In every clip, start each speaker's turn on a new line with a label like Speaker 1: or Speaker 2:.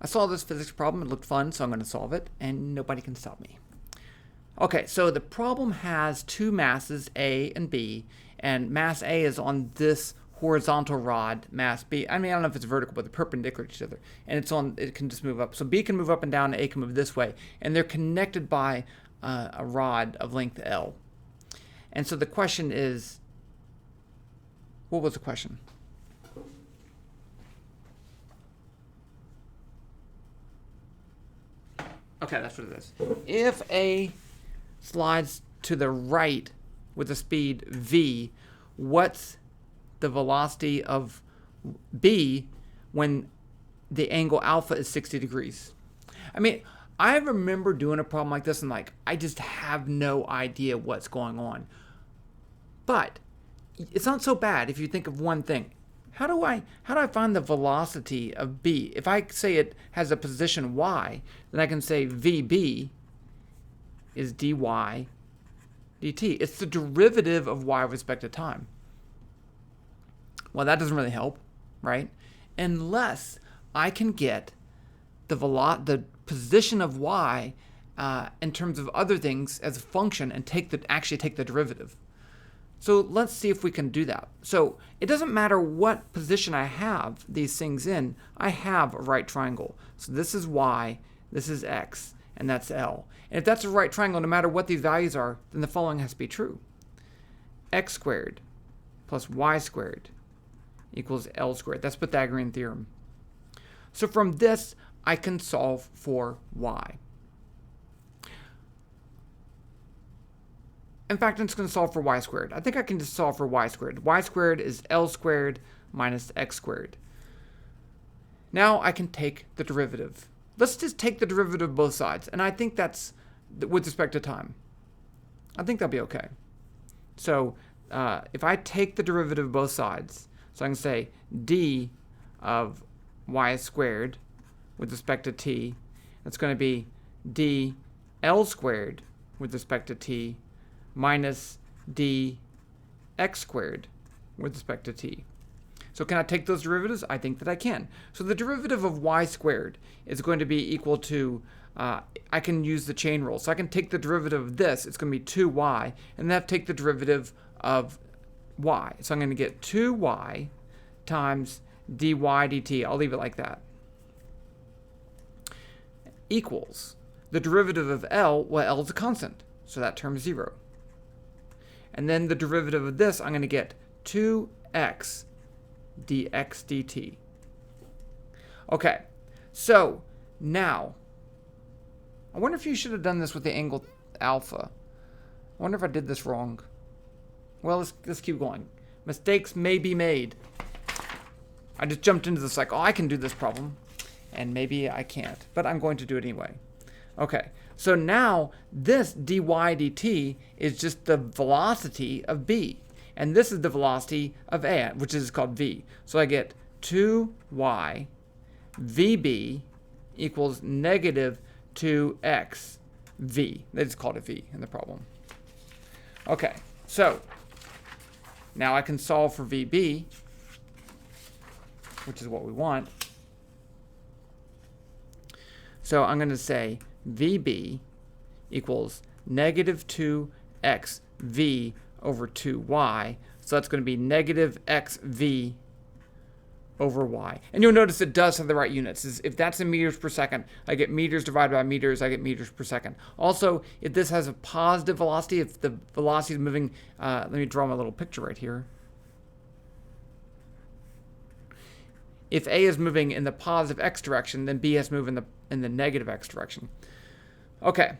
Speaker 1: I saw this physics problem, it looked fun, so I'm going to solve it, and nobody can stop me. Okay, so the problem has two masses, A and B, and mass A is on this horizontal rod, mass B. I mean, I don't know if it's vertical, but they're perpendicular to each other, and it can just move up. So B can move up and down, and A can move this way, and they're connected by a rod of length L. And so the question is, what was the question? Okay, that's what it is. If A slides to the right with a speed v, what's the velocity of B when the angle alpha is 60 degrees? I mean, I remember doing a problem like this and I just have no idea what's going on. But it's not so bad if you think of one thing. How do I find the velocity of B? If I say it has a position y, then I can say VB is dy dt. It's the derivative of y with respect to time. Well, that doesn't really help, right? Unless I can get the position of y in terms of other things as a function and actually take the derivative. So let's see if we can do that. So it doesn't matter what position I have these things in, I have a right triangle. So this is y, this is x, and that's L. And if that's a right triangle, no matter what these values are, then the following has to be true. X squared plus y squared equals L squared. That's Pythagorean theorem. So from this, I can solve for y. In fact, I'm just going to solve for y squared. I think I can just solve for y squared. Y squared is L squared minus x squared. Now I can take the derivative. Let's just take the derivative of both sides. And I think that's with respect to time. I think that'll be okay. So if I take the derivative of both sides, so I can say d of y squared with respect to t, that's going to be d L squared with respect to t minus d x squared with respect to t. So can I take those derivatives? I think that I can. So the derivative of y squared is going to be equal to, I can use the chain rule. So I can take the derivative of this, it's going to be 2y, and then I have to take the derivative of y. So I'm going to get 2y times dy dt, I'll leave it like that, equals the derivative of L, well, L is a constant, so that term is 0. And then the derivative of this, I'm going to get 2x dx dt. Okay, so now, I wonder if you should have done this with the angle alpha. I wonder if I did this wrong. Well, let's keep going. Mistakes may be made. I just jumped into this like, oh, I can do this problem. And maybe I can't, but I'm going to do it anyway. Okay, so now this dy dt is just the velocity of B. And this is the velocity of A, which is called V. So I get 2y VB equals negative 2x V. They just called it V in the problem. Okay, so now I can solve for VB, which is what we want. So I'm going to say VB equals negative 2x V over 2y. So that's going to be negative xv over y. And you'll notice it does have the right units. If that's in meters per second, I get meters divided by meters, I get meters per second. Also, if this has a positive velocity, if the velocity is moving, let me draw my little picture right here. If A is moving in the positive x direction, then B has to move in the negative x direction. Okay,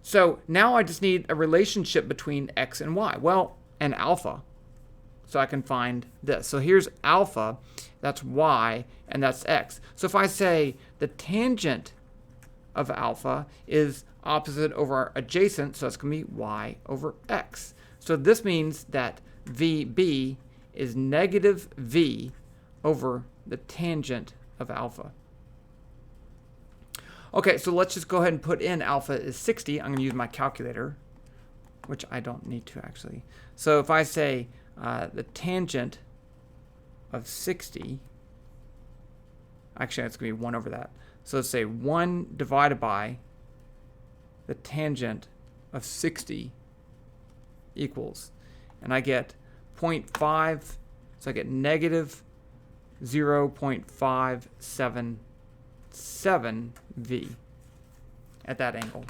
Speaker 1: so now I just need a relationship between x and y. Well, and alpha. So I can find this. So here's alpha, that's y, and that's x. So if I say the tangent of alpha is opposite over adjacent, so it's going to be y over x. So this means that VB is negative v over the tangent of alpha. Okay, so let's just go ahead and put in alpha is 60. I'm going to use my calculator, which I don't need to actually. So if I say the tangent of 60 Actually, it's going to be 1 over that. So let's say 1 divided by the tangent of 60 equals, and I get 0.5, so I get negative 0.577 v at that angle.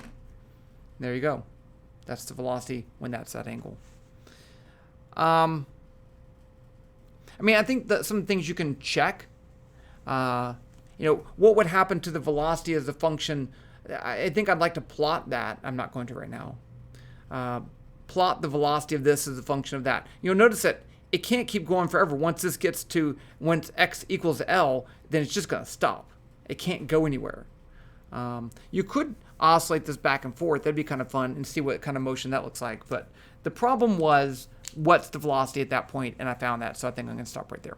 Speaker 1: There you go. That's the velocity when that's that angle. I mean, I think that some things you can check. What would happen to the velocity as a function? I think I'd like to plot that. I'm not going to right now. Plot the velocity of this as a function of that. You'll notice that it can't keep going forever. Once x equals L, then it's just going to stop. It can't go anywhere. You could oscillate this back and forth. That'd be kind of fun and see what kind of motion that looks like. But the problem was, what's the velocity at that point? And I found that, so I think I'm going to stop right there.